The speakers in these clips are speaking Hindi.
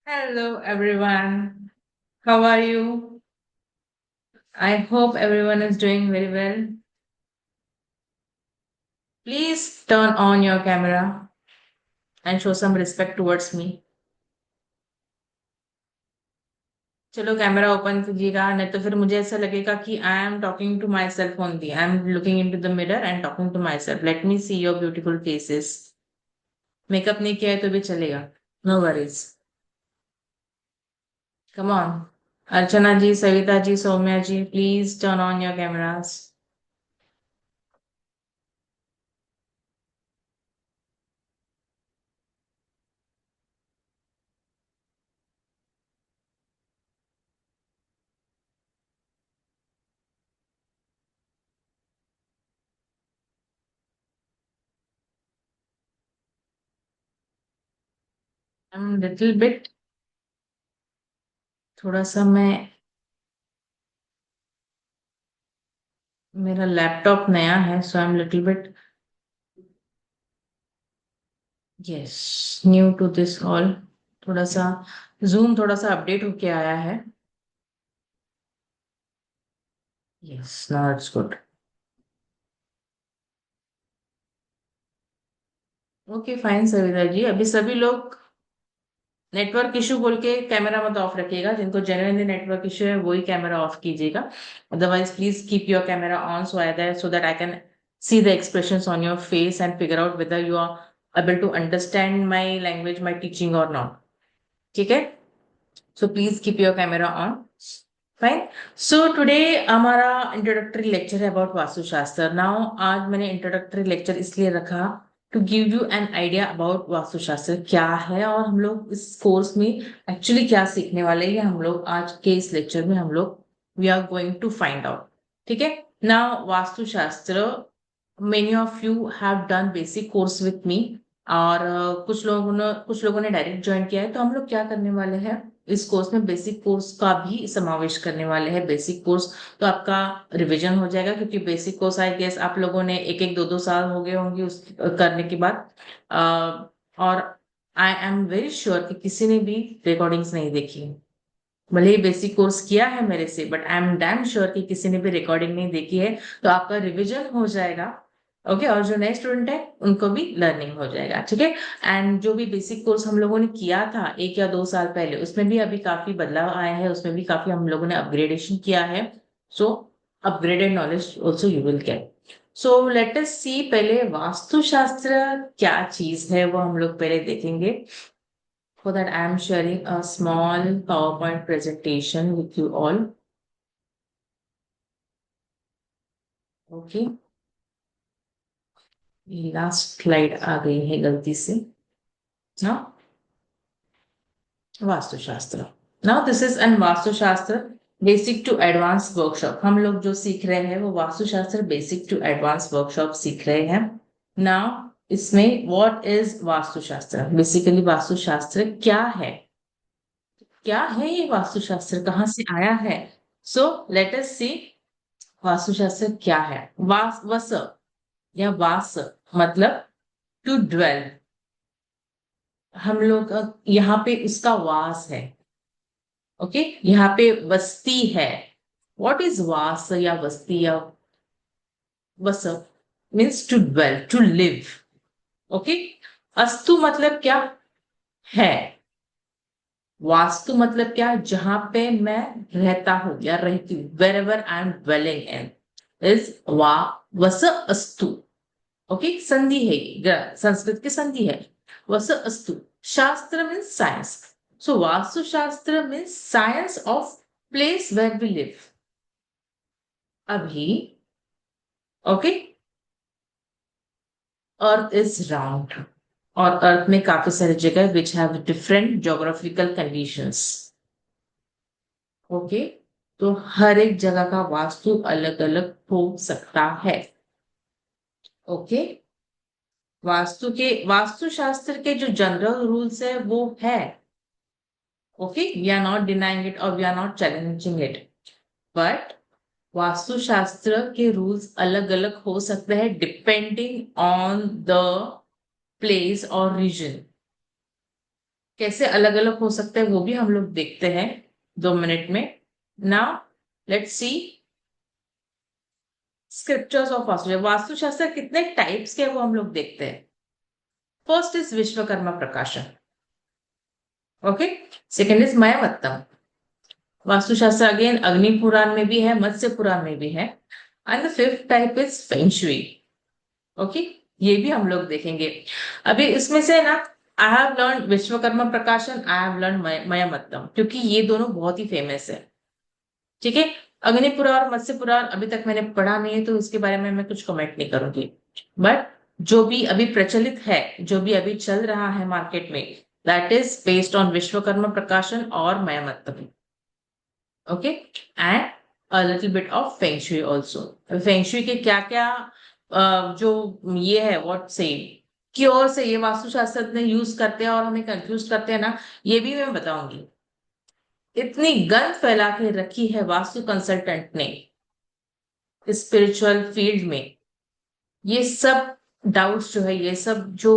Hello, everyone. How are you? I hope everyone is doing very well. Please turn on your camera and show some respect towards me. चलो कैमरा ओपन कीजिएगा नहीं तो फिर मुझे ऐसा लगेगा कि I am talking to myself only I am looking into the mirror and talking to myself let me see your beautiful faces makeup नहीं किया है तो भी चलेगा no worries come on Archana ji Savita ji Saumya ji please turn on your cameras I am little bit थोड़ा सा मैं मेरा लैपटॉप नया है so I am little bit yes new to this all थोड़ा सा जूम थोड़ा सा अपडेट होके आया है yes now it's good okay fine Savita ji अभी सभी लोग नेटवर्क इशू बोल के कैमरा मत ऑफ रखिएगा जिनको जेन्युइनली नेटवर्क इशू है वही कैमरा ऑफ कीजिएगा otherwise please keep your camera on so that I can see the expressions on your face and figure out whether you are able to understand my language my teaching or not ठीक है so please keep your camera on fine so today हमारा इंट्रोडक्टरी लेक्चर है अबाउट वास्तुशास्त्र नाउ आज मैंने इंट्रोडक्टरी लेक्चर इसलिए रखा to give you an idea about Vastushastra क्या है और हम लोग इस कोर्स में एक्चुअली क्या सीखने वाले हैं हम लोग आज के इस लेक्चर में हम लोग we are going to find out ठीक है now Vastushastra many of you have done basic course with me और कुछ लोगों ने डायरेक्ट ज्वाइन किया है तो हम लोग क्या करने वाले हैं इस कोर्स में बेसिक कोर्स का भी समावेश करने वाले हैं बेसिक कोर्स तो आपका रिवीजन हो जाएगा क्योंकि बेसिक कोर्स आई गेस आप लोगों ने एक एक दो दो साल हो गए होंगे उस करने के बाद और आई एम वेरी श्योर कि किसी ने भी रिकॉर्डिंग्स नहीं देखी भले ही बेसिक कोर्स किया है मेरे से but I am damn sure कि किसी ने भी रिकॉर्डिंग नहीं देखी है तो आपका रिवीजन हो जाएगा ओके और जो नए स्टूडेंट है उनको भी लर्निंग हो जाएगा ठीक है एंड जो भी बेसिक कोर्स हम लोगों ने किया था 1 या 2 साल पहले उसमें भी अभी काफी बदलाव आया है उसमें भी काफी हम लोगों ने अपग्रेडेशन किया है so upgraded knowledge also you will get so let us see पहले वास्तुशास्त्र क्या चीज है वो हम लोग पहले देखेंगे for that I am sharing a small PowerPoint presentation with you all okay last slide आ गई है गलती से ना Vastushastra now this is an Vastushastra basic to advance workshop हम लोग जो सीख रहे हैं वो Vastushastra basic to advance workshop सीख रहे हैं नाउ इसमें what is Vastushastra basically Vastushastra क्या है ये वास्तुशास्त्र कहाँ से आया है सो लेट अस सी वास्तुशास्त्र क्या है वास वस या वास मतलब टू ड्वेल हम लोग यहाँ पे उसका वास है ओके यहाँ पे बस्ती है व्हाट इज वास या बस्ती या वस means to dwell to live okay अस्तु मतलब क्या है वास्तु मतलब क्या जहां पे मैं रहता हूं या रहती हूँ wherever I am dwelling in is वा वस अस्तु ओके संधि है ये संस्कृत की संधि है वस अस्तु शास्त्र means science so vastu shastra means science of place where we live अभी ओके अर्थ इज राउंड और अर्थ में काफी सारी जगह which have different geographical conditions okay तो हर एक जगह का वास्तु अलग अलग हो सकता है ओके वास्तुशास्त्र के जो जनरल रूल्स है वो है okay we are not denying it और we are not challenging it but Vastushastra के रूल्स अलग अलग हो सकते हैं डिपेंडिंग ऑन द प्लेस और रीजन कैसे अलग अलग हो सकते हैं वो भी हम लोग देखते हैं 2 मिनट में। Now let's see scriptures of Vastushastra. Vastushastra कितने टाइप्स के हैं वो हम लोग देखते हैं। First is Vishwakarma Prakashan. Okay. Second is Mayamattam. Vastushastra again Agni Purana में भी है, मत्स्य पुराण में भी है। And the fifth type is feng shui. Okay. ये भी हम लोग देखेंगे। अभी इसमें से ना आई हैव लर्न विश्वकर्मा प्रकाशन, आई हैव लर्न मयामत्तम, क्योंकि ये दोनों बहुत ही फेमस है। ठीक है। अग्निपुरा और मत्स्य पुराण अभी तक मैंने पढ़ा नहीं है तो इसके बारे में मैं कुछ कमेंट नहीं करूंगी। बट जो भी अभी प्रचलित है, जो भी अभी चल रहा है मार्केट में, that is based on Vishwakarma Prakashan और Mayamattam. Okay. And a little bit of feng shui also. Feng shui के क्या क्या जो ये है व्हाट से क्योर से ये वास्तुशास्त्र ने यूज करते हैं और हमें कंफ्यूज करते हैं ना, ये भी मैं बताऊंगी। इतनी गंद फैला के रखी है वास्तु कंसल्टेंट ने स्पिरिचुअल फील्ड में। ये सब डाउट्स जो है, ये सब जो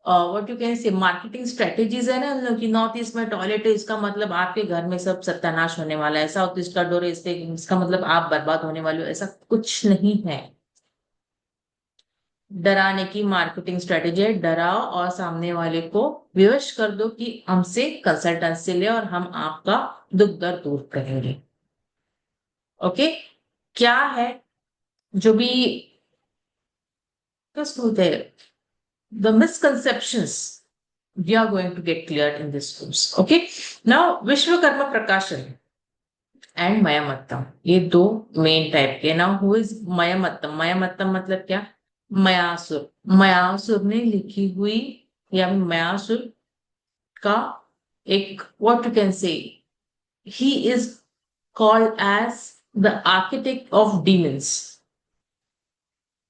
व्हाट यू कैन से मार्केटिंग स्ट्रेटेजीज है ना उन लोग की, नॉर्थ ईस्ट में टॉयलेट है इसका मतलब आपके घर में सब सत्यानाश होने वाला है, साउथ ईस्ट का डोर है इसका मतलब आप बर्बाद होने वाले हो, ऐसा कुछ नहीं है। डराने की मार्केटिंग स्ट्रेटेजी है। डराओ और सामने वाले को विवश कर दो कि हमसे कंसल्टेंसी ले और हम आपका दुख दर्द दूर करेंगे। ओके। क्या है जो भी होते हैं, the misconceptions we are going to get cleared in this course. Okay. Now Vishwakarma Prakashan and Mayamattam, ये दो मेन टाइप के। Now who is Mayamattam? Mayamattam मतलब क्या? मयासुर। मयासुर ने लिखी हुई या मयासुर का एक what you can say, he is called as the architect of demons.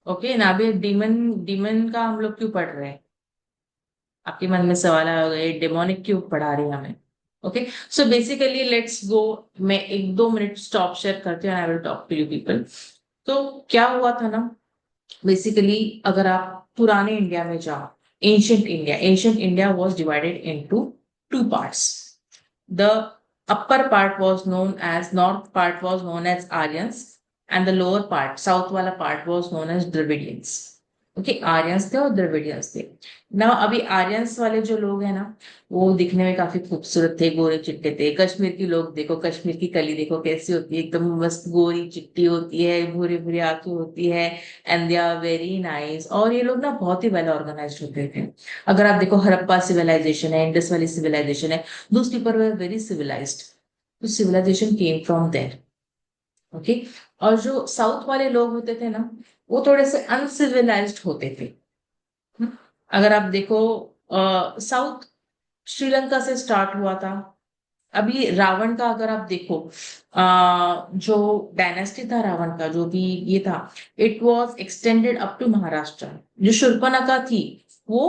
Okay ना। अभी डीमन, डीमन का हम लोग क्यों पढ़ रहे हैं? आपके मन में सवाल आया होगा ये डेमोनिक क्यों पढ़ा रही है हमें। Okay. So basically let's go. मैं 1-2 मिनट स्टॉप शेयर करती हूँ, I will talk to you people. तो क्या हुआ था ना, बेसिकली अगर आप पुराने इंडिया में जाओ, ancient India was divided into 2 parts. The upper part was known as, north part was known as Aryans, and the lower part south वाला part was known as Dravidians. Okay. Aryans थे और द्रविडियंस थे ना। अभी आर्यंस वाले जो लोग हैं ना, वो दिखने में काफी खूबसूरत थे, गोरे चिट्टे थे। कश्मीर की लोग देखो, कश्मीर की कली देखो कैसी होती है, एकदम मस्त गोरी चिट्टी होती है, भूरी भूरी आंखें होती है, and they are very nice. और ये लोग ना बहुत ही वेल ऑर्गेनाइज होते थे। अगर आप देखो हड़प्पा सिविलाइजेशन है, इंडस वाली सिविलाइजेशन है, those people were very civilized. तो civilization came from there. Okay. और जो साउथ वाले लोग होते थे ना, वो थोड़े से अनसिविलाइज्ड होते थे। हम्म। अगर आप देखो साउथ श्रीलंका से स्टार्ट हुआ था। अभी रावण का अगर आप देखो, जो डायनेस्टी था रावण का, जो भी ये था, it was extended up to Maharashtra. जो शूर्पणखा थी वो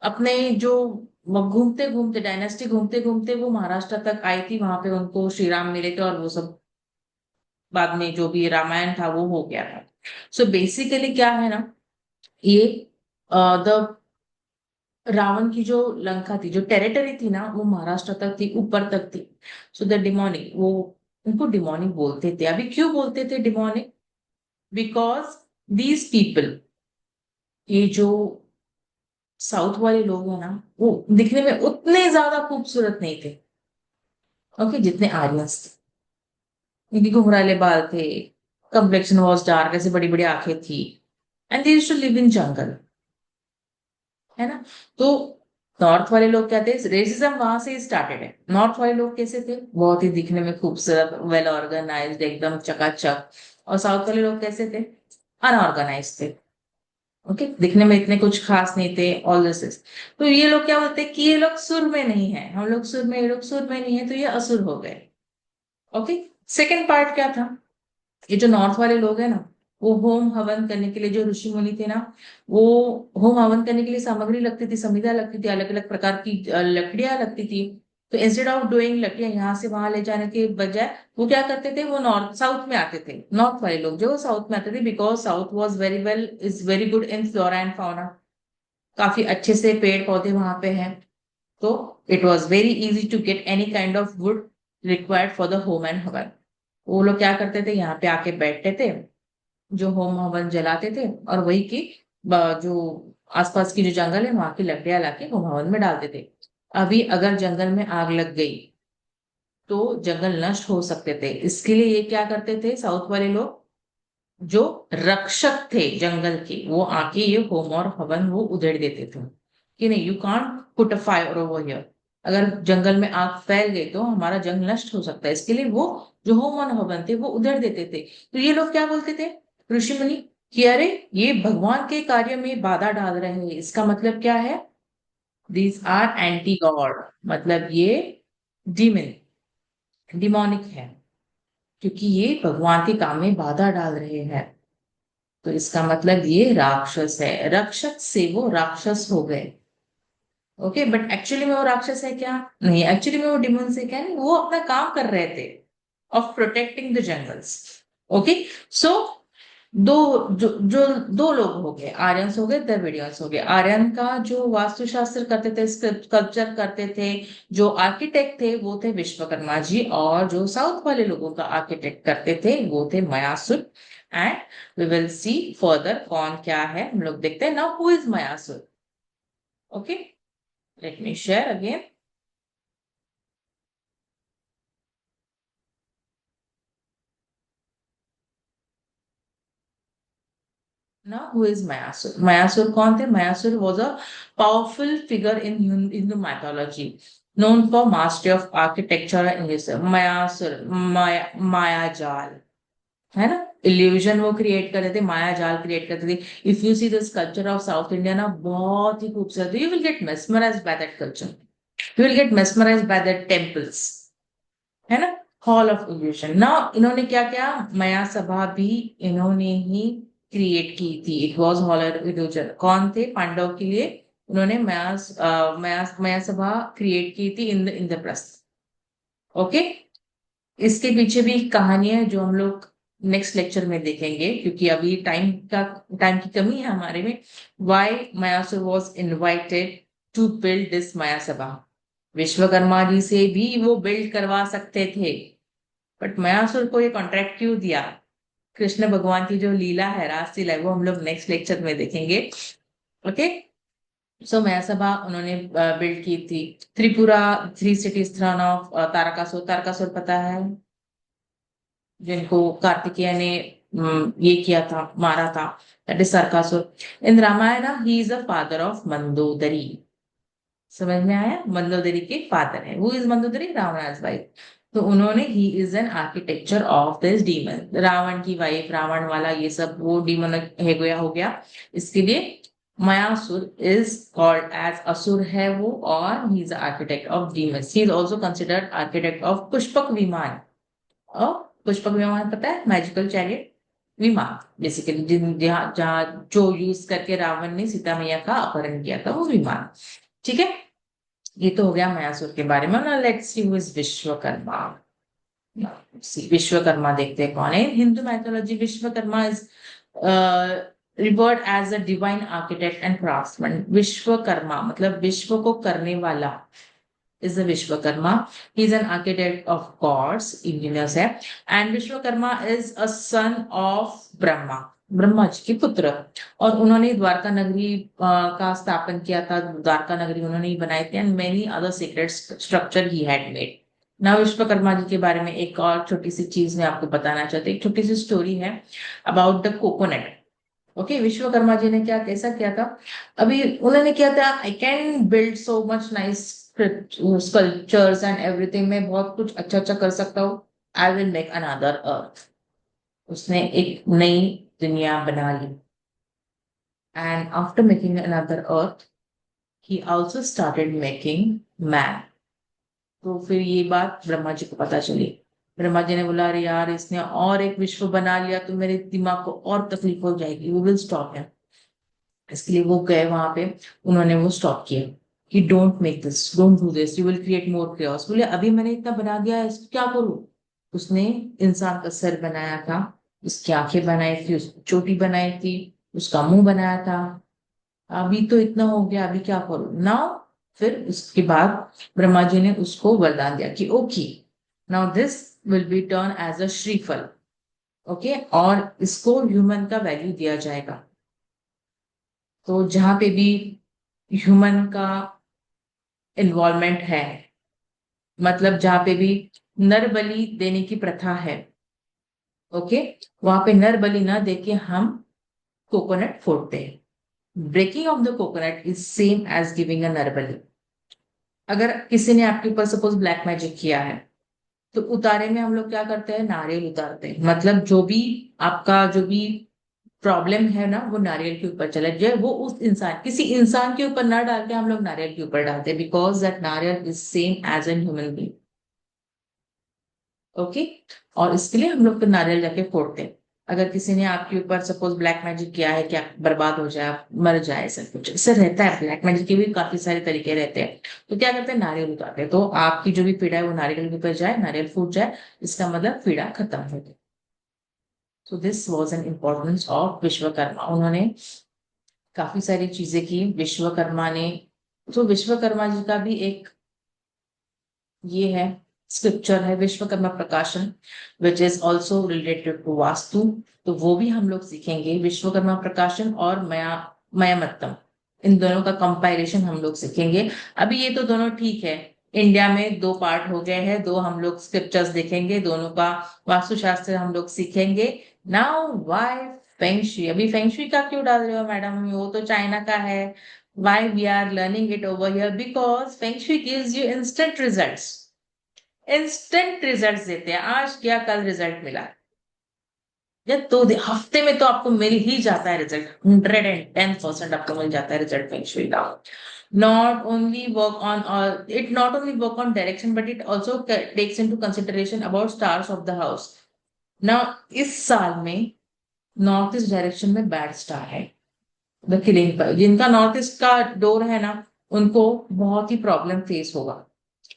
अपने जो घूमते घूमते डायनेस्टी घूमते घूमते वो महाराष्ट्र तक आई थी, वहां पे उनको श्री राम मिले थे और वो सब बाद में जो भी रामायण था वो हो गया था। सो बेसिकली क्या है ना, ये द रावण की जो लंका थी, जो टेरिटरी थी ना, वो महाराष्ट्र तक थी, ऊपर तक थी। सो द डिमोनिक, वो उनको डिमोनिक बोलते थे। अभी क्यों बोलते थे डिमोनिक? बिकॉज दीज पीपल, ये जो साउथ वाले लोग हैं ना, वो दिखने में उतने ज्यादा खूबसूरत नहीं थे, ओके, जितने आर्यंस थे। इनकी घुंघराले बाल थे, कम्प्लेक्शन वॉज डार्क, ऐसे बड़ी बड़ी आंखें थी, and they used to live in jungle, है ना। तो नॉर्थ वाले लोग क्या थे, रेसिज्म वहां से ही स्टार्टेड है। नॉर्थ वाले लोग कैसे थे? बहुत ही दिखने में खूबसूरत, वेल ऑर्गेनाइज्ड, एकदम चकाचक। और साउथ वाले लोग कैसे थे? अनऑर्गेनाइज थे। ओके। दिखने में इतने कुछ खास नहीं थे, ऑल दिस। तो ये लोग क्या बोलते हैं कि ये लोग सुर में नहीं है, हम लोग सुर में, ये लोग सुर में नहीं है, तो ये असुर हो गए। ओके। सेकेंड पार्ट क्या था? ये जो नॉर्थ वाले लोग हैं ना, वो होम हवन करने के लिए, जो ऋषि मुनि थे ना, वो होम हवन करने के लिए सामग्री लगती थी, संविदा लगती थी, अलग अलग प्रकार की लकड़ियां लगती थी। तो इंस्टेड ऑफ डूइंग लकड़ियां यहाँ से वहां ले जाने के बजाय वो क्या करते थे, वो नॉर्थ साउथ में आते थे। नॉर्थ वाले लोग जो साउथ में आते थे, because south was very well, is very good in flora and fauna. काफी अच्छे से पेड़ पौधे वहां पे हैं। तो it was very easy to get any kind of wood required for the home and havan. वो लोग क्या करते थे, यहाँ पे आके बैठते थे, जो होम हवन जलाते थे, और वही की जो आसपास की जो जंगल है वहां की लकड़ियां लाके होम हवन में डालते थे। अभी अगर जंगल में आग लग गई तो जंगल नष्ट हो सकते थे, इसके लिए ये क्या करते थे साउथ वाले लोग, जो रक्षक थे जंगल के, वो आके ये होम और हवन वो उधेड़ देते थे कि नहीं, you can't put a fire over here. अगर जंगल में आग फैल गई तो हमारा जंग नष्ट हो सकता है, इसके लिए वो जो होम और हवन थे वो उधेड़ देते थे। तो ये लोग क्या बोलते थे, ऋषि मुनि, कि अरे ये भगवान के कार्य में बाधा डाल रहे हैं, इसका मतलब क्या है, दीज आर एंटी गॉड, मतलब ये डीमन, डिमोनिक है, क्योंकि ये भगवान के काम में बाधा डाल रहे हैं। तो इसका मतलब ये राक्षस है, रक्षक से वो राक्षस हो गए। ओके, बट एक्चुअली में वो राक्षस है क्या, नहीं, एक्चुअली में वो डिमन से क्या नहीं, वो अपना काम कर रहे थे of protecting the jungles. Okay, so दो जो जो दो लोग हो गए, आर्यंस हो गए, द्रविडियंस हो गए। आर्यन का जो वास्तुशास्त्र करते थे, स्कल्पचर करते थे, जो आर्किटेक्ट थे वो थे विश्वकर्मा जी, और जो साउथ वाले लोगों का आर्किटेक्ट करते थे वो थे Mayasur. And we will see further कौन क्या है, हम लोग देखते हैं। Now who is Mayasur? Okay, let me share again. Now, who is Mayasur? Mayasur कौन थे? Mayasur was a powerful figure in Hindu mythology, known for mastery of architecture and music. Mayasur, माया जाल, है ना, इल्यूजन वो क्रिएट कर रहे थे, माया जाल क्रिएट करते थे। If you see the culture of south India ना, बहुत ही खूबसूरत, you will gate mesmerised by that culture, you will gate mesmerised by that temples, है ना, हॉल ऑफ इल्यूशन। ना इन्होंने क्या क्या, मया सभा भी इन्होंने ही क्रिएट की थी। It was hall of evolution. कौन थे? पांडव के लिए उन्होंने मया सभा क्रिएट की थी इन द इंद्रप्रस्थ। ओके, इसके पीछे भी एक कहानी है जो हम लोग नेक्स्ट लेक्चर में देखेंगे, क्योंकि अभी टाइम की कमी है हमारे में। Why Mayasur was invited to build this Maya Sabha, Vishwakarma ji से भी वो बिल्ड करवा सकते थे, बट मयासुर को ये कॉन्ट्रैक्ट क्यों दिया? कृष्ण भगवान की जो लीला है, रास लीला है, वो हम लोग नेक्स्ट लेक्चर में देखेंगे। ओके, सो मया सभा उन्होंने बिल्ड की थी। Tripura, three cities throne of Tarakasur. Tarakasur पता है, जिनको कार्तिकेय ने ये किया था, मारा था, that is Tarakasur. In Ramayan he is the father of Mandodari. समझ में आया? मंदोदरी के फादर है। वो इज मंदोदरी, रावणा's वाइफ। तो उन्होंने, he is an architecture of this demon, Ravan की वाइफ, रावण वाला ये सब वो डीमन है गया हो गया। इसके लिए मयासुर इज कॉल्ड एज असुर है वो, और he is architect of demon. He is also considered architect of Pushpak विमान। और पुष्पक विमान पता है, मैजिकल चैरियट विमान, बेसिकली जिन जहाँ जहाँ जो यूज करके रावण ने सीता मैया का अपहरण किया था, वो विमान। ठीक है, ये तो हो गया मयासुर के बारे में ना। Let's see who is Vishwakarma. Vishwakarma देखते हैं कौन है। Hindu mythology Vishwakarma is revered as a divine architect and craftsman. Vishwakarma मतलब विश्व को करने वाला, is the Vishwakarma. He is an architect of gods, engineers है। And Vishwakarma is a son of Brahma, Brahma ji के पुत्र। और उन्होंने द्वारका नगरी का स्थापन किया था। द्वारका नगरी उन्होंने ही बनाई थी, and many other secret structure he had made. ना विश्वकर्मा जी के बारे में एक और छोटी सी चीज मैं आपको बताना चाहती हूँ। एक छोटी सी स्टोरी है about the coconut. Okay, Vishwakarma ji ने क्या कैसा किया था, अभी उन्होंने किया था, I can build so much nice sculptures and everything, मैं बहुत कुछ अच्छा अच्छा कर सकता हूँ, I will make another earth. उसने एक नई दुनिया बना ली। And after making another earth, he also started making man. तो फिर ये बात ब्रह्मा जी को पता चली। ब्रह्मा जी ने बोला, अरे यार, इसने और एक विश्व बना लिया तो मेरे दिमाग को और तकलीफ हो जाएगी, वी विल स्टॉप हिम। इसके लिए वो गए वहां पे, उन्होंने वो स्टॉप किया कि don't make this, don't do this, you will create more chaos। बोले अभी मैंने इतना बना दिया है, इसको क्या करूं? उसने इंसान का सर बनाया था, उसकी आंखें बनाई थी, उसकी चोटी बनाई थी, उसका मुंह बनाया था। अभी तो इतना हो गया, अभी क्या करूं नाउ? फिर उसके बाद ब्रह्मा जी ने उसको वरदान दिया कि okay, now this will be turn as a shriphal. Okay, और इसको ह्यूमन का वैल्यू दिया जाएगा। तो जहां पे भी ह्यूमन का इन्वॉल्वमेंट है, मतलब जहां पे भी नर बलि देने की प्रथा है, ओके, वहां पे नर बलि ना देके हम कोकोनट फोड़ते हैं। Breaking of the coconut is same as giving a nar bali. अगर किसी ने आपके ऊपर सपोज ब्लैक मैजिक किया है, तो उतारे में हम लोग क्या करते हैं, नारियल उतारते हैं। मतलब जो भी आपका जो भी प्रॉब्लम है ना, वो नारियल के ऊपर चला जाए, वो उस इंसान, किसी इंसान के ऊपर ना डाल के हम लोग नारियल के ऊपर डालते हैं, because that nariyal is same as an human being. Okay, और इसके लिए हम लोग फिर नारियल जाके फोड़ते हैं। अगर किसी ने आपके ऊपर सपोज ब्लैक मैजिक किया है कि आप बर्बाद हो जाए, आप मर जाए, सब कुछ इससे रहता है। ब्लैक मैजिक के भी काफी सारे तरीके रहते हैं। तो क्या करते हैं, नारियल उतारते हैं, तो आपकी जो भी पीड़ा है वो नारियल के ऊपर जाए, नारियल फूट जाए, इसका मतलब पीड़ा खत्म हो गई। So this was an importance of Vishwakarma. उन्होंने काफी सारी चीजें की विश्वकर्मा ने। तो विश्वकर्मा जी का भी एक ये है, स्क्रिप्चर है, Vishwakarma Prakashan, which is also related to vastu. तो वो भी हम लोग सीखेंगे, विश्वकर्मा प्रकाशन और मयामत्तम, इन दोनों का कंपाइलेशन हम लोग सीखेंगे। अभी ये तो दोनों ठीक है, इंडिया में दो पार्ट हो गए हैं, दो हम लोग स्क्रिप्चर्स देखेंगे, दोनों का वास्तुशास्त्र हम लोग सीखेंगे। Now why feng shui? अभी फेंगशुई का क्यों डाल रहे हो मैडम, वो तो चाइना का है। Why we are learning it over here? Because Feng Shui gives you instant results. Instant results देते हैं, आज क्या कल रिजल्ट मिला, या दो हफ्ते में तो आपको मिल ही जाता है रिजल्ट। 110% आपको मिल जाता है रिजल्ट फेंग शुई का। Not only work on, it not only work on direction, but it also takes into consideration about stars of the house. ना, इस साल में नॉर्थ ईस्ट डायरेक्शन में बैड स्टार है, द किलिंग पर। जिनका नॉर्थ ईस्ट का डोर है ना, उनको बहुत ही प्रॉब्लम फेस होगा।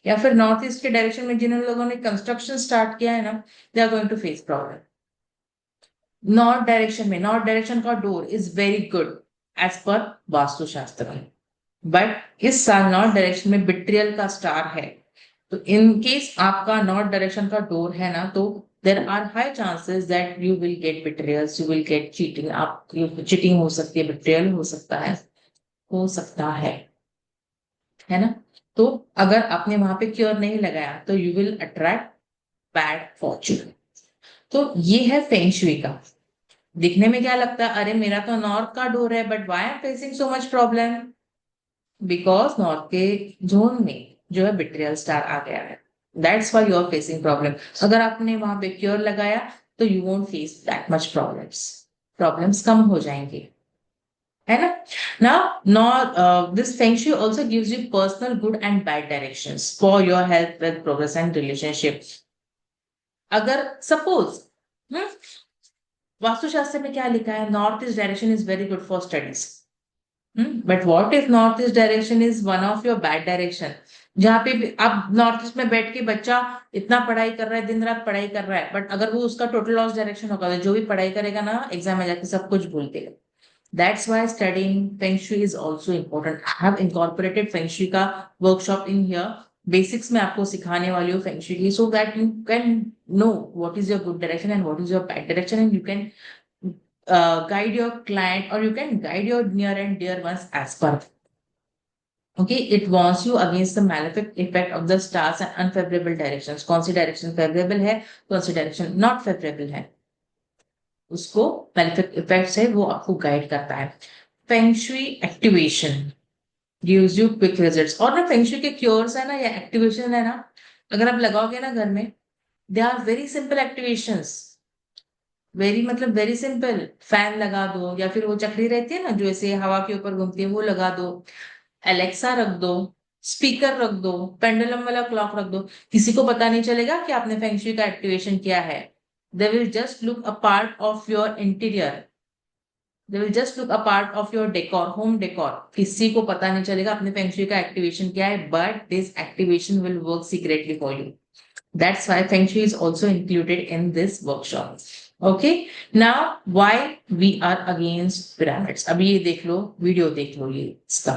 या फिर नॉर्थ ईस्ट के डायरेक्शन में जिन लोगों ने कंस्ट्रक्शन स्टार्ट किया है ना, they are going to face problem. North direction में, नॉर्थ डायरेक्शन का door is very good as per Vastushastra, but इस साल नॉर्थ डायरेक्शन में बिट्रियल का स्टार है। तो इन केस आपका नॉर्थ डायरेक्शन का डोर है ना, तो there are high chances that you will get betrayals, you will get cheating. आप चीटिंग हो सकती है, बिट्रियल हो सकता है, हो सकता है ना। तो अगर आपने वहां पे क्योर नहीं लगाया, तो you will attract bad Fortune. तो ये है फेंग शुई का। दिखने में क्या लगता है, अरे मेरा तो नॉर्थ का डोर है, but why I am facing so much problem? Because north के जोन में जो है बिट्रियल स्टार आ गया है, that's why you are facing problem. अगर आपने वहां पे क्योर लगाया, तो you won't face that much problems, problems कम हो जाएंगे, है ना। Now this feng shui also gives you personal good and bad directions for your health, wealth, progress and relationships। अगर सपोज वास्तुशास्त्र में क्या लिखा है, north east direction is very good for studies, but what if north east direction is one of your bad direction? जहाँ पे भी अब नॉर्थ ईस्ट में बैठ के बच्चा इतना पढ़ाई कर रहा है, दिन रात पढ़ाई कर रहा है, बट अगर वो उसका टोटल लॉस डायरेक्शन होगा, तो जो भी पढ़ाई करेगा ना, एग्जाम में जाके सब कुछ भूल देगा। That's why studying Feng Shui is also important. I have incorporated Feng Shui का workshop in here. Basics में आपको सिखाने वाली हूँ Feng Shui की, so that you can know what is your good direction and what is your bad direction, and you can guide your client, or you can guide your near and dear ones as per. Okay, it warns you against the malefic effect of the stars and unfavorable directions. कौन सी direction favorable है, कौन सी direction not favorable है, उसको बेनिफिट इफेक्ट से वो आपको गाइड करता है। Feng shui activation gives you quick results. और ना फेंगशुई के क्योर्स है ना, या एक्टिवेशन है ना, अगर आप लगाओगे ना घर में, they are very simple activations. Very मतलब वेरी सिंपल। फैन लगा दो, या फिर वो चक्री रहती है ना जो ऐसे हवा के ऊपर घूमती है, वो लगा दो, एलेक्सा रख दो, स्पीकर रख दो, पेंडुलम वाला क्लॉक रख दो, किसी को पता नहीं चलेगा कि आपने फेंगशुई का एक्टिवेशन किया है। They will just look a part of your interior, they will just look a part of your decor, home decor. किसी को पता नहीं चलेगा आपने फेंग शुई का एक्टिवेशन किया है, but this activation will work secretly for you. That's why feng shui is also included in this workshop. Okay, now why we are against pyramids. अभी ये देख लो, वीडियो देख लो ये इसका।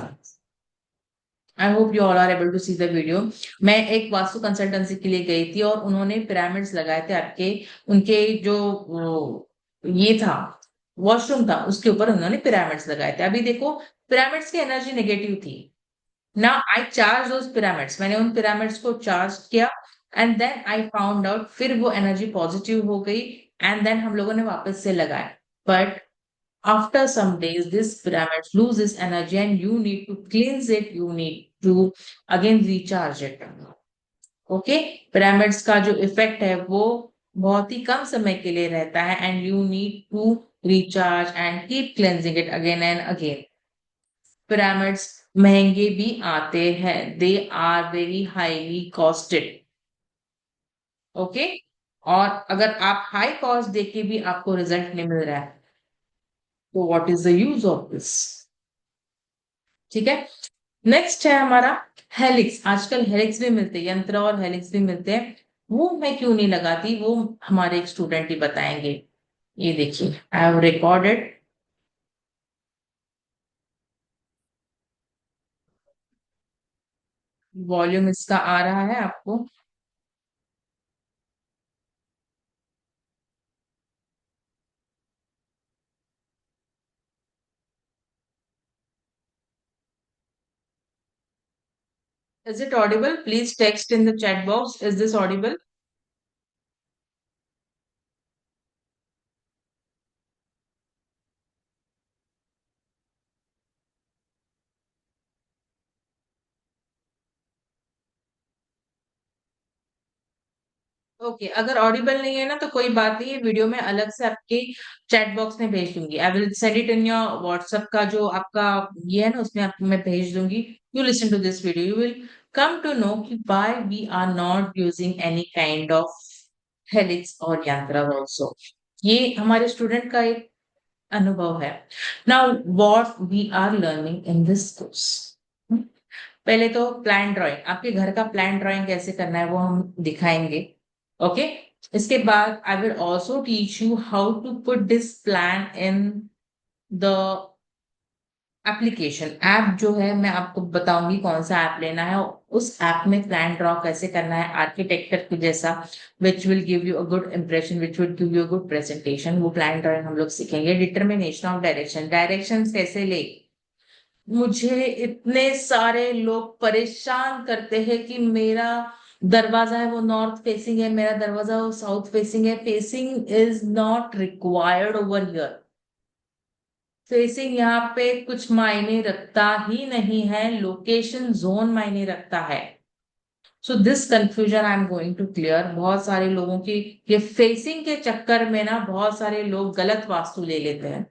I hope you all are able to see the video. मैं एक वास्तु कंसल्टेंसी के लिए गई थी और उन्होंने पिरामिड्स लगाए थे आपके, उनके जो ये था वॉशरूम था उसके ऊपर उन्होंने पिरामिड्स लगाए थे। अभी देखो पिरामिड्स की एनर्जी नेगेटिव थी ना, आई चार्ज दोस पिरामिड्स, मैंने उन पिरामिड्स को चार्ज किया and then I found out, फिर वो एनर्जी पॉजिटिव हो गई एंड देन हम लोगों ने वापस से लगाया। But after some days, this pyramid loses energy and you need to cleanse it. You need to again recharge it. Okay? Pyramids का जो इफेक्ट है वो बहुत ही कम समय के लिए रहता है and you need to recharge and keep cleansing it again and again. Pyramids महंगे भी आते हैं. They are very highly costed. Okay? और अगर आप हाई कॉस्ट देके भी आपको रिजल्ट नहीं मिल रहा है तो what is the use of this? ठीक है। नेक्स्ट है हमारा हेलिक्स। आजकल हेलिक्स भी मिलते हैं, यंत्र और हेलिक्स भी मिलते हैं। वो मैं क्यों नहीं लगाती, वो हमारे एक स्टूडेंट ही बताएंगे। ये देखिए, आई हैव रिकॉर्डेड। वॉल्यूम इसका आ रहा है आपको? Is it Audible? Please text in the chat box, is this Audible? Okay, अगर ऑडिबल नहीं है ना तो कोई बात नहीं है, वीडियो में अलग से आपके चैट बॉक्स में भेज दूंगी। I will send it in your WhatsApp का जो आपका ये है ना, उसमें आपको मैं भेज दूंगी। You listen to this video, you will come to know कि why we are not using any kind of helix और यंत्र ऑल्सो। ये हमारे स्टूडेंट का एक अनुभव है। Now what we are learning in this course. पहले तो प्लान ड्राइंग, आपके घर का प्लान ड्राइंग कैसे करना है वो हम दिखाएंगे। ओके, इसके बाद I will also teach you how to put this plan in the application. App जो है मैं आपको बताऊंगी कौन सा ऐप लेना है, उस ऐप में प्लान ड्रॉ कैसे करना है आर्किटेक्चर की जैसा, which will give you a good impression, which will give you a good presentation. वो प्लान ड्रॉइंग हम लोग सीखेंगे। डिटर्मिनेशन ऑफ डायरेक्शन, डायरेक्शन कैसे ले। मुझे इतने सारे लोग परेशान करते हैं कि मेरा दरवाजा है वो नॉर्थ फेसिंग है, मेरा दरवाजा वो साउथ फेसिंग है। Facing is not required over here. Facing यहाँ पे कुछ मायने रखता ही नहीं है, लोकेशन जोन मायने रखता है। So this confusion I am going to clear. बहुत सारे लोगों की ये फेसिंग के चक्कर में ना बहुत सारे लोग गलत वास्तु ले लेते हैं।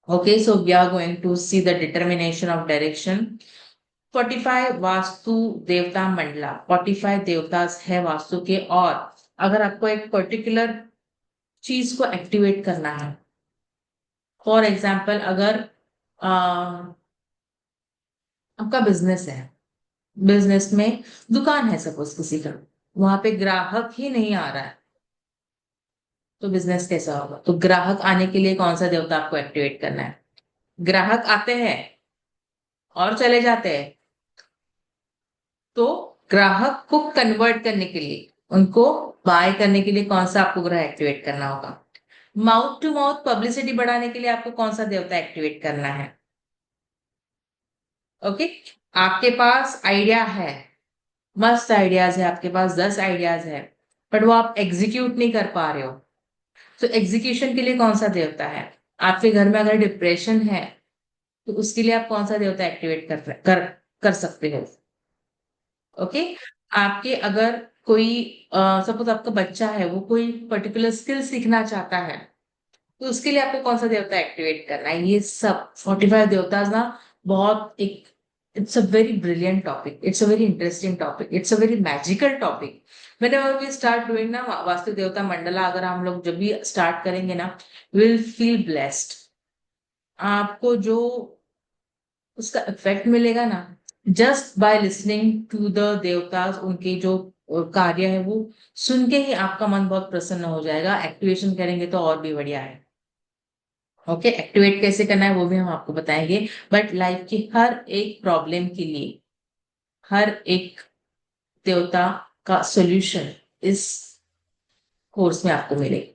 Okay, so we are going to see the determination of direction. 45 vastu देवता मंडला, 45 देवतास है वास्तु के। और अगर आपको एक पर्टिकुलर चीज को एक्टिवेट करना है, फॉर एग्जाम्पल अगर आपका बिजनेस है, बिजनेस में दुकान है सपोज किसी का, वहां पे ग्राहक ही नहीं आ रहा है तो बिजनेस कैसा होगा? तो ग्राहक आने के लिए कौन सा देवता आपको एक्टिवेट करना है? ग्राहक आते हैं और चले जाते हैं, तो ग्राहक को कन्वर्ट करने के लिए, उनको बाय करने के लिए कौन सा आपको ग्रह एक्टिवेट करना होगा? माउथ टू माउथ पब्लिसिटी बढ़ाने के लिए आपको कौन सा देवता एक्टिवेट करना है? ओके, आपके पास आइडिया है, मस्त आइडियाज है, आपके पास 10 आइडियाज है, बट वो आप एग्जीक्यूट नहीं कर पा रहे हो, तो एग्जीक्यूशन के लिए कौन सा देवता है? आपके घर में अगर डिप्रेशन है तो उसके लिए आप कौन सा देवता एक्टिवेट कर सकते हो? ओके, आपके अगर कोई सपोज आपका बच्चा है वो कोई पर्टिकुलर स्किल सीखना चाहता है तो उसके लिए आपको कौन सा देवता एक्टिवेट करना है? ये सब 45 देवताज ना बहुत एक, it's a very brilliant topic, it's a very interesting topic, it's a very magical topic. whenever we start doing ना वास्तु देवता मंडला, अगर हम लोग जब भी स्टार्ट करेंगे ना, विल फील ब्लेस्ड। आपको जो उसका इफेक्ट मिलेगा ना, just by listening to the devatas, उनके जो कार्य है वो सुन के ही आपका मन बहुत प्रसन्न हो जाएगा। एक्टिवेशन करेंगे तो और भी बढ़िया है। ओके, एक्टिवेट कैसे करना है वो भी हम आपको बताएंगे, बट लाइफ की हर एक प्रॉब्लम के लिए हर एक देवता का सॉल्यूशन इस कोर्स में आपको मिलेगा।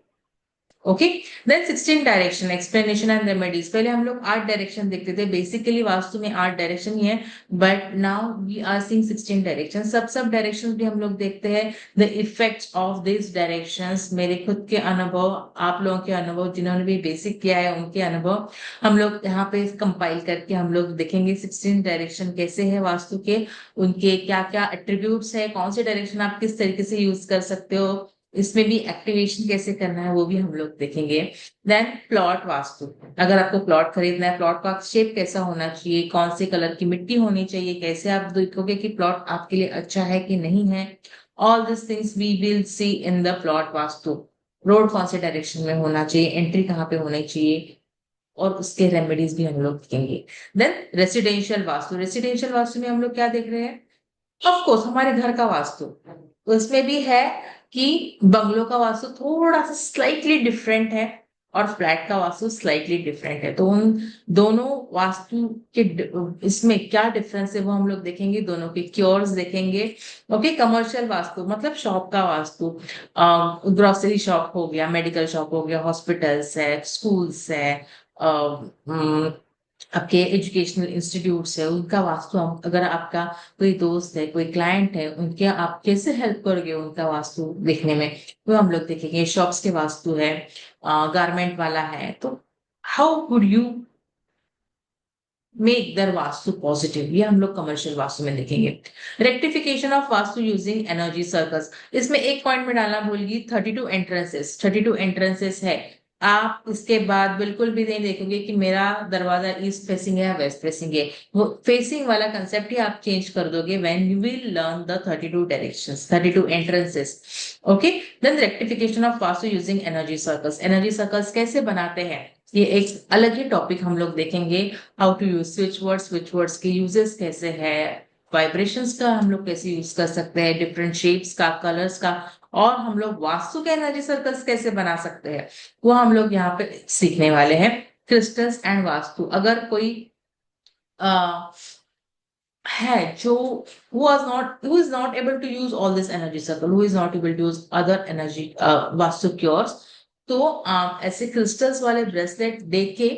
Okay, then 16 direction explanation and remedies. पहले हम लोग 8 डायरेक्शन देखते थे, बेसिकली वास्तु में 8 डायरेक्शन ही है, but now we are seeing 16 direction. सब डायरेक्शन भी हम लोग देखते हैं, the effects of this directions, मेरे खुद के अनुभव, आप लोगों के अनुभव, जिन्होंने भी बेसिक किया है उनके अनुभव हम लोग यहाँ पे कंपाइल करके हम लोग देखेंगे 16 डायरेक्शन कैसे है वास्तु के, उनके क्या क्या एट्रीब्यूट्स है, कौन से डायरेक्शन आप किस तरीके से यूज कर सकते हो, इसमें भी एक्टिवेशन कैसे करना है वो भी हम लोग देखेंगे। देन प्लॉट वास्तु, अगर आपको प्लॉट खरीदना है, प्लॉट का शेप कैसा होना चाहिए, कौन से कलर की मिट्टी होनी चाहिए, कैसे आप देखोगे कि प्लॉट आपके लिए अच्छा है कि नहीं है, all this things we will see in the plot vastu. Road कौन से डायरेक्शन में होना चाहिए, एंट्री कहाँ पे होनी चाहिए, और उसके रेमेडीज भी हम लोग देखेंगे। Then residential vastu, residential vastu में हम लोग क्या देख रहे हैं, ऑफ कोर्स हमारे घर का वास्तु, उसमें भी है कि बंगलों का वास्तु थोड़ा सा स्लाइटली डिफरेंट है और फ्लैट का वास्तु स्लाइटली डिफरेंट है, तो उन दोनों वास्तु के इसमें क्या डिफरेंस है वो हम लोग देखेंगे, दोनों के क्योर्स देखेंगे। ओके, कमर्शियल वास्तु मतलब शॉप का वास्तु, ग्रोसरी शॉप हो गया, मेडिकल शॉप हो गया, हॉस्पिटल्स है, स्कूल्स है, आपके एजुकेशनल इंस्टीट्यूट्स है, उनका वास्तु अगर आपका कोई दोस्त है, कोई क्लाइंट है, उनके आप कैसे हेल्प करोगे उनका वास्तु देखने में, वो हम लोग देखेंगे। शॉप्स के वास्तु है, गारमेंट वाला है, तो how would you make their vastu positive, ये हम लोग कमर्शियल वास्तु में देखेंगे। Rectification of vastu using energy circles, इसमें एक पॉइंट में डालना भूल गई, 32 एंट्रेंसेस, 32 एंट्रेंसेस है। आप इसके बाद बिल्कुल भी नहीं देखोगे कि मेरा दरवाजा ईस्ट फेसिंग है या वेस्ट फेसिंग है, वो फेसिंग वाला कंसेप्ट ही आप चेंज कर दोगे when you will learn the 32 directions, 32 entrances. Okay, then rectification of vastu using energy circles, energy circles कैसे बनाते हैं, ये एक अलग ही टॉपिक हम लोग देखेंगे। How to use switch words के यूजेस कैसे है, वाइब्रेशंस का हम लोग कैसे यूज कर सकते हैं, डिफरेंट शेप्स का, कलर्स का, और हम लोग वास्तु के एनर्जी सर्कल्स कैसे बना सकते हैं वो हम लोग यहाँ पे सीखने वाले हैं। क्रिस्टल्स एंड वास्तु, अगर कोई आ, है जो who is not able to use all this energy circle, who is not able to use other energy vastu cures, तो ऐसे क्रिस्टल्स वाले ब्रेसलेट देख के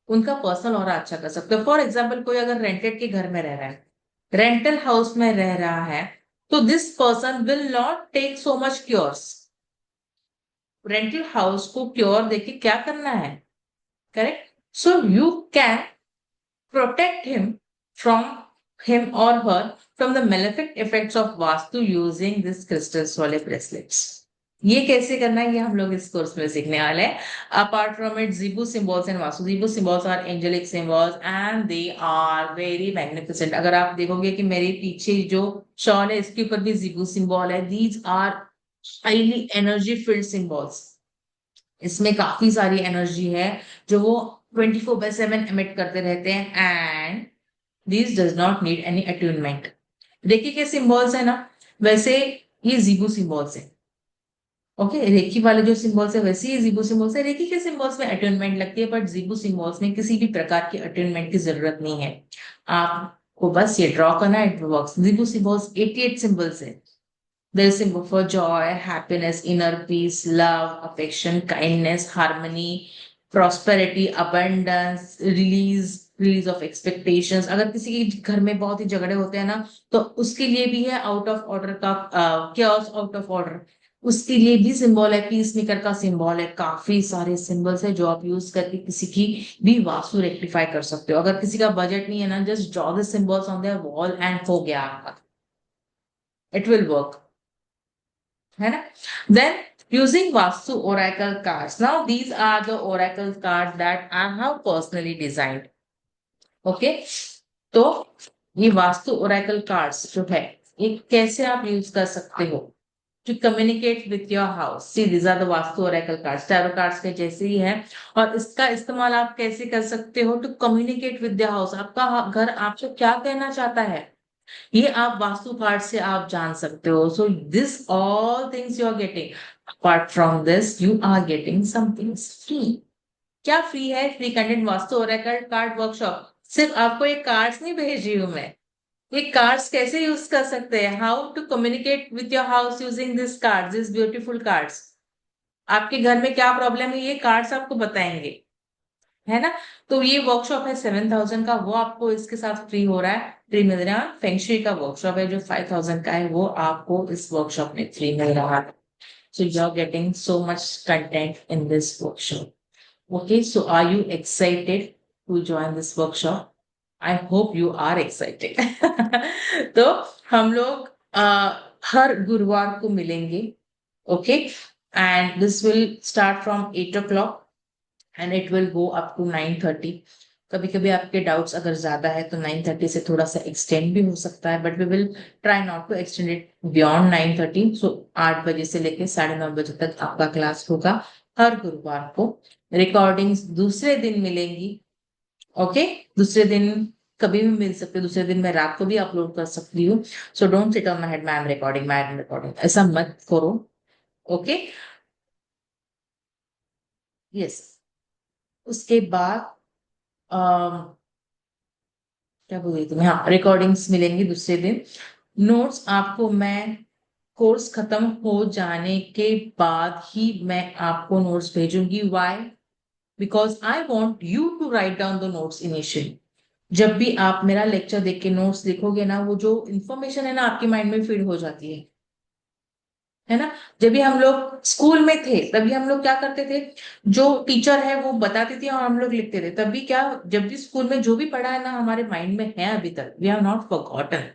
उनका पर्सनल और अच्छा कर सकते हो। फॉर एग्जाम्पल, कोई अगर रेंटेड के घर में रह रहा है, रेंटल हाउस में रह रहा है, तो this person will not take so much cures. Rental house को क्योर देके क्या करना है, correct, so you can protect him or her from the malefic effects of vastu using this crystals वाले bracelets। ये कैसे करना है ये हम लोग इस कोर्स में सीखने वाले हैं। Apart from it, Zibu symbols and vastu, Zibu symbols are angelic symbols and they are very magnificent. अगर आप देखोगे कि मेरे पीछे जो शॉल है इसके ऊपर भी जीबू सिंबल है, these are highly energy filled symbols, इसमें काफी सारी एनर्जी है जो वो 24/7 एमिट करते रहते हैं, and this does not need any attunement. Reiki के सिंबल्स है ना, वैसे ये जीबू सिंबल्स है। ओके, रेकी वाले जो सिंबल्स है वैसे ही जीबू सिंबल्स है। रेकी के सिंबल्स में अट्यूनमेंट लगती है, बट जीबू सिंबल्स में किसी भी प्रकार की अट्यूनमेंट की जरूरत नहीं है, आपको बस ये ड्रॉ करना है, it works. Jibu symbols 88 symbols है। There is symbol for joy, happiness, inner peace, love, affection, kindness, harmony, prosperity, abundance, release of expectations। अगर किसी के घर में बहुत ही झगड़े होते हैं ना, तो उसके लिए भी है आउट ऑफ ऑर्डर का, chaos आउट ऑफ ऑर्डर, उसके लिए भी सिंबल है, पीस मेकर का सिंबल है। काफी सारे सिंबल्स है जो आप यूज करके किसी की भी वास्तु रेक्टिफाई कर सकते हो। अगर किसी का बजट नहीं है ना, just draw the symbols on their wall and हो गया आपका, इट विल वर्क, है ना। Then using vastu oracle cards, now these are the oracle cards that I have personally designed। okay, तो ये वास्तु oracle cards जो है, ये कैसे आप यूज कर सकते हो to communicate with your house. See these are the vastu oracle cards, tarot cards के जैसे ही है, और इसका इस्तेमाल आप कैसे कर सकते हो to communicate with the house, आपका घर आपसे क्या कहना चाहता है, ये आप वास्तु कार्ड से आप जान सकते हो। So this all things you are getting, apart from this you are getting something free. क्या फ्री है? Free content vastu oracle card workshop. सिर्फ आपको एक कार्ड्स नहीं भेज रही हूं मैं, ये कार्ड्स कैसे यूज कर सकते हैं, how to communicate with your house using this cards, this beautiful cards. आपके घर में क्या प्रॉब्लम है, ये कार्ड्स आपको बताएंगे, है ना। तो ये वर्कशॉप है 7,000 का, वो आपको इसके साथ फ्री हो रहा है, फ्री मिल रहा है। फेंगशुई का वर्कशॉप है जो 5,000 का है, वो आपको इस वर्कशॉप में फ्री मिल रहा है। So you're getting so much content in this workshop. Okay, so are you excited to join this workshop? I hope you are excited. तो हम लोग हर गुरुवार को मिलेंगे, okay, and this will start from 8 o'clock and it will go up to 9:30। कभी कभी आपके डाउट्स अगर ज्यादा है तो 9:30 से थोड़ा सा एक्सटेंड भी हो सकता है, but we will try not to extend it beyond 9:30। So 8 बजे से लेकर 9:30 बजे तक आपका क्लास होगा हर गुरुवार को। रिकॉर्डिंग्स दूसरे दिन मिलेंगी, ओके। दूसरे दिन कभी भी मिल सकते, दूसरे दिन मैं रात को भी अपलोड कर सकती हूँ। So don't sit on my head, ma'am recording, ma'am recording, ऐसा मत करो, ओके। यस, उसके बाद क्या बोल रही थी मैं, हाँ, रिकॉर्डिंग्स मिलेंगी दूसरे दिन। नोट्स आपको मैं कोर्स खत्म हो जाने के बाद ही मैं आपको नोट्स भेजूंगी। Why? Because I want you to write down the notes initially. जब भी आप मेरा लेक्चर देख के नोट्स लिखोगे ना, वो जो इन्फॉर्मेशन है ना आपके माइंड में फीड हो जाती है ना। जब भी हम लोग स्कूल में थे तभी हम लोग क्या करते थे, जो टीचर है वो बताती थी और हम लोग लिखते थे। तभी क्या, जब भी स्कूल में जो भी पढ़ा है ना हमारे माइंड में है अभी तक, वी आर नॉट फॉरगॉटन।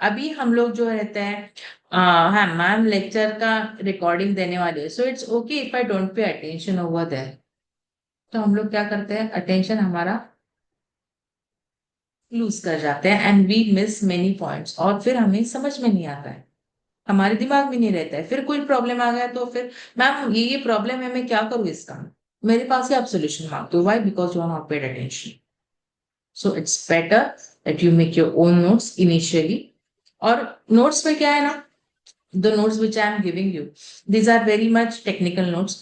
अभी हम लोग जो रहते हैं, हाँ मैम लेक्चर का रिकॉर्डिंग देने वाले, so it's okay if I don't pay attention over there. तो हम लोग क्या करते हैं, अटेंशन हमारा लूज कर जाते हैं and we miss many points, और फिर हमें समझ में नहीं आता है, हमारे दिमाग में नहीं रहता है। फिर कोई प्रॉब्लम आ गया तो फिर मैम ये प्रॉब्लम है, मैं क्या करूँ इसका, मेरे पास ही आप सोल्यूशन मांगते हो। Why? Because you are not paid attention. So it's better that you make your own notes initially. और नोट्स में क्या है ना, the notes which I am giving you, these are very much technical notes.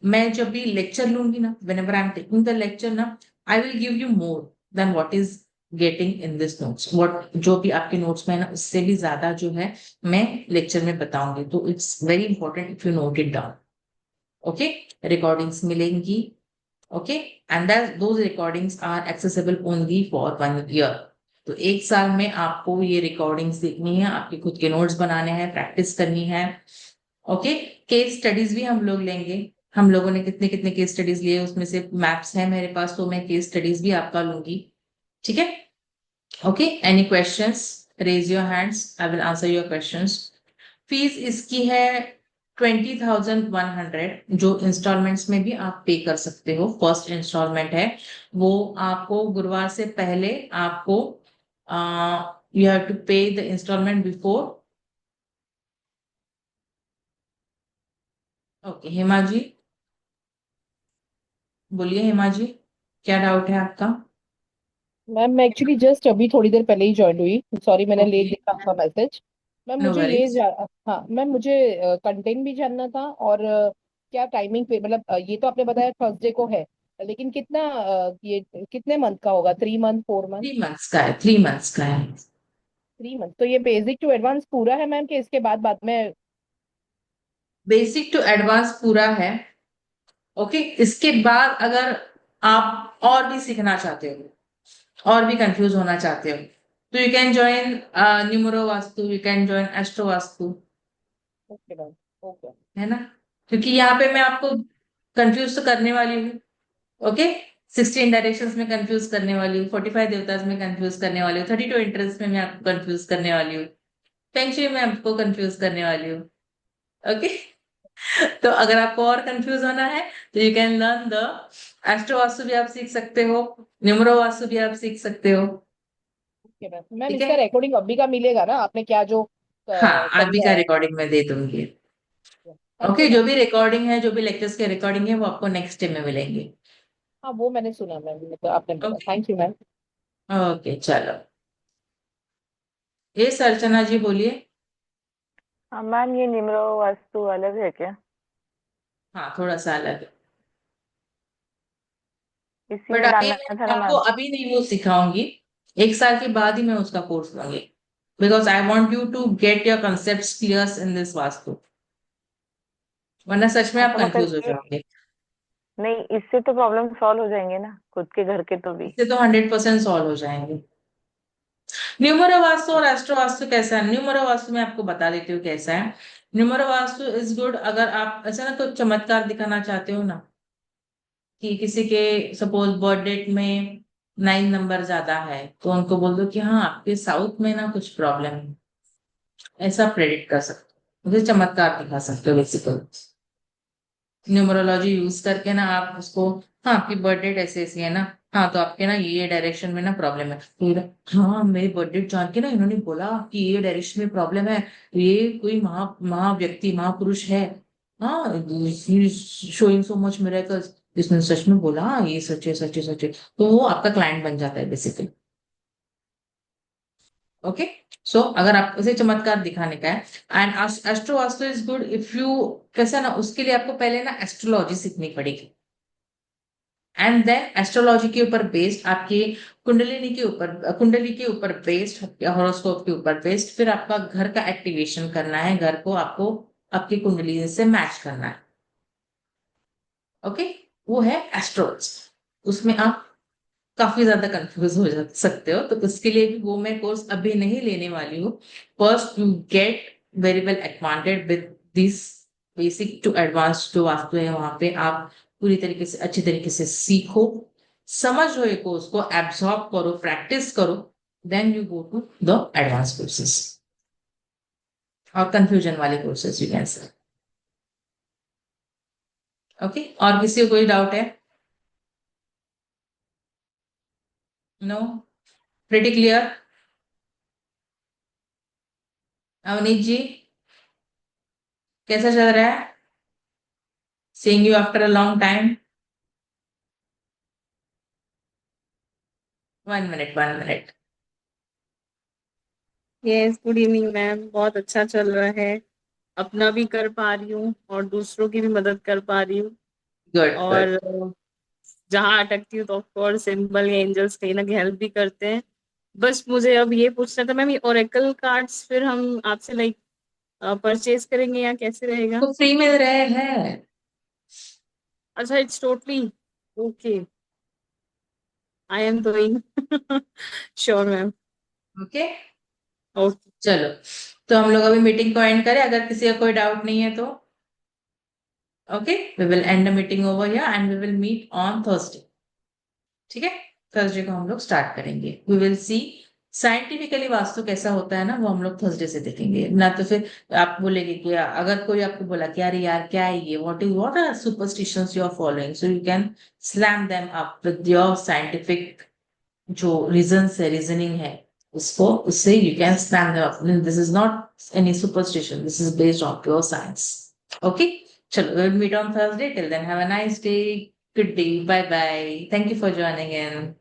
मैं जब भी लेक्चर लूंगी ना, whenever I am taking the lecture ना, I will give you more than what is getting in this notes. What जो भी आपके नोट्स में है ना, उससे भी ज्यादा जो है मैं लेक्चर में बताऊंगी। तो it's very important if you note it down, okay. Recordings मिलेंगी, okay, and those recordings are accessible only for 1 year. तो 1 साल में आपको ये रिकॉर्डिंग्स देखनी है, आपके खुद के नोट्स बनाने हैं, प्रैक्टिस करनी है, ओके। केस स्टडीज भी हम लोग लेंगे। हम लोगों ने कितने कितने केस स्टडीज लिए, उसमें से मैप्स है मेरे पास, तो मैं केस स्टडीज भी आपका लूंगी, ठीक है। Okay, any questions, raise your hands, I will answer your questions. Fees इसकी है 20,100, जो इंस्टॉलमेंट्स में भी आप पे कर सकते हो। फर्स्ट इंस्टॉलमेंट है वो, आपको गुरुवार से पहले आपको you have to pay the installment before. Okay Hema ji, बोलिए हेमा जी, क्या डाउट है आपका? मैम मैं एक्चुअली जस्ट अभी थोड़ी देर पहले ही ज्वाइन हुई। सॉरी, मैंने ओके, लेट देखा आपका मैसेज। मैम नो मुझे वरीज। हाँ मैम, मुझे कंटेंट भी जानना था, और क्या टाइमिंग पे, मतलब ये तो आपने बताया थर्सडे को है, लेकिन कितना ये कितने मंथ का होगा, 3 मंथ, 4 मंथ? 3 मंथ्स का है, 3 मंथ्स का है। 3 मंथ। तो ये बेसिक टू एडवांस पूरा है मैम, कि इसके बाद बाद में? बेसिक टू एडवांस पूरा है, ओके। इसके बाद अगर आप और भी सीखना चाहते हो, और भी कंफ्यूज होना चाहते हो, तो you can join numero vastu, you can join astro vastu, okay ma'am. Okay. है ना। क्योंकि यहाँ पे मैं आपको कंफ्यूज तो करने वाली हूँ, ओके। 16 डायरेक्शंस में कंफ्यूज करने वाली हूँ, 45 देवताज में कंफ्यूज करने वाली हूँ, 32 इंटरेस्ट में मैं आपको कंफ्यूज करने वाली हूँ, फेंगशुई में आपको कंफ्यूज करने वाली हूँ, ओके। तो अगर आपको और कंफ्यूज होना है तो you can learn the astro vastu भी आप सीख सकते हो, न्यूमरो वास्तु भी आप सीख सकते हो, ओके मैम। मैम ठीक है। इसका रिकॉर्डिंग अभी का मिलेगा ना, आपने क्या जो हाँ, अभी का समझाया है? रिकॉर्डिंग मैं दे दूंगी, थैंक ओके। यू जो मैम। भी रिकॉर्डिंग है, जो भी लेक्चर्स के रिकॉर्डिंग है, वो आपको नेक्स्ट डे में मिलेंगे, हाँ वो मैंने सुना मैम, तो आपने बोला। Okay. Thank you ma'am. Okay चलो, ये अर्चना जी बोलिए। हाँ मैम, ये निम्रो वास्तु अलग है क्या? हाँ, थोड़ा सा अलग है, इसी बट में अभी डालना था मैं ना आपको मैम? अभी नहीं वो सिखाऊंगी, 1 साल के बाद ही मैं उसका कोर्स लूंगी, because I want you to get your concept clear in this vastu, वरना सच में आप ऐसा मतलब कंफ्यूज हो ये जाओगे। नहीं, इससे तो प्रॉब्लम सॉल्व हो जाएंगे ना खुद के घर के तो भी। इससे तो 100% सॉल्व हो जाएंगे। न्यूमरो वास्तु और एस्ट्रो वास्तु कैसा है? न्यूमरो वास्तु मैं आपको बता देती हूँ कैसा है। न्यूमरो वास्तु इज गुड अगर आप ऐसा ना कोई चमत्कार दिखाना चाहते हो ना, कि किसी के सपोज बर्थडे में 9 नंबर ज्यादा है, तो उनको बोल दो कि हाँ आपके साउथ में ना कुछ प्रॉब्लम है, ऐसा प्रेडिक्ट कर सकते हो, मुझे चमत्कार दिखा सकते हो बेसिकली न्यूमरोलॉजी यूज करके ना आप उसको। हाँ आपकी बर्थडे ऐसे ऐसी है ना, हाँ तो आपके ना ये डायरेक्शन में ना प्रॉब्लम है, फिर हाँ मेरी बर्थडे जान के ना इन्होंने बोला कि ये डायरेक्शन में प्रॉब्लम है, ये कोई महा व्यक्ति महापुरुष है, हाँ शोइंग सो मच मिरेकल्स, जिसने सच में बोला हाँ ये सच है सच है सच है, तो वो आपका क्लाइंट बन जाता है बेसिकली। ओके, सो अगर आप उसे चमत्कार दिखाने का है, and astro vastu is good if you, कैसा ना उसके लिए आपको पहले ना एस्ट्रोलॉजी सीखनी पड़ेगी, एंड देन एस्ट्रोलॉजी के ऊपर बेस्ड आपकी कुंडली के ऊपर बेस्ड हॉरोस्कोप के ऊपर बेस्ड फिर आपका घर का एक्टिवेशन करना है, घर को आपको आपकी कुंडली से मैच करना है। ओके, वो है एस्ट्रोलॉजी, उसमें आप काफी ज्यादा कंफ्यूज हो जा सकते हो, तो उसके लिए भी वो मैं कोर्स अभी नहीं लेने वाली हूँ। First you get very well acquainted with this basic to advance जो वास्तु है, वहां पे आप पूरी तरीके से अच्छी तरीके से सीखो, समझो ये कोर्स को, एब्सॉर्ब करो, प्रैक्टिस करो, then you go to the advance courses और कंफ्यूजन वाले courses you can say. Okay, और किसी को कोई डाउट है? No, pretty clear? Avneet ji कैसा चल रहा है? Seeing you after a long time. 1 minute, 1 minute. Yes, good evening ma'am. बहुत अच्छा चल रहा है, अपना भी कर पा रही हूँ और दूसरों की भी मदद कर पा रही हूँ। Good, good. और जहाँ अटकती हूँ तो ऑफ कोर्स सिंबल या एंजल्स कहीं ना कहीं हेल्प भी करते हैं। बस मुझे अब ये पूछना था मैम, ये ओरेकल कार्ड्स फिर हम आपसे लाइक परचेज करेंगे या कैसे रहेगा? तो फ्री मिल रहे हैं। अच्छा, it's totally okay. I am doing sure ma'am. Okay, okay. चलो, तो हम लोग अभी मीटिंग को एंड करें, अगर किसी का कोई डाउट नहीं है तो। Okay, we will end the meeting over here and we will meet on Thursday. ठीक है, थर्सडे को हम लोग स्टार्ट करेंगे, we will see scientifically vastu कैसा होता है ना, वो हम लोग थर्सडे से देखेंगे ना, तो फिर आप बोलेंगे कि अगर कोई आपको बोला कि अरे यार क्या है ये, what are superstitions you are following, so you can slam them up with your scientific जो रीजंस है, रीजनिंग है, उसको उससे you can stand up, this is not any superstition, this is based on pure science. Okay, चलो, we'll meet on Thursday. Till then, have a nice day. Good day. Bye bye. Thank you for joining in.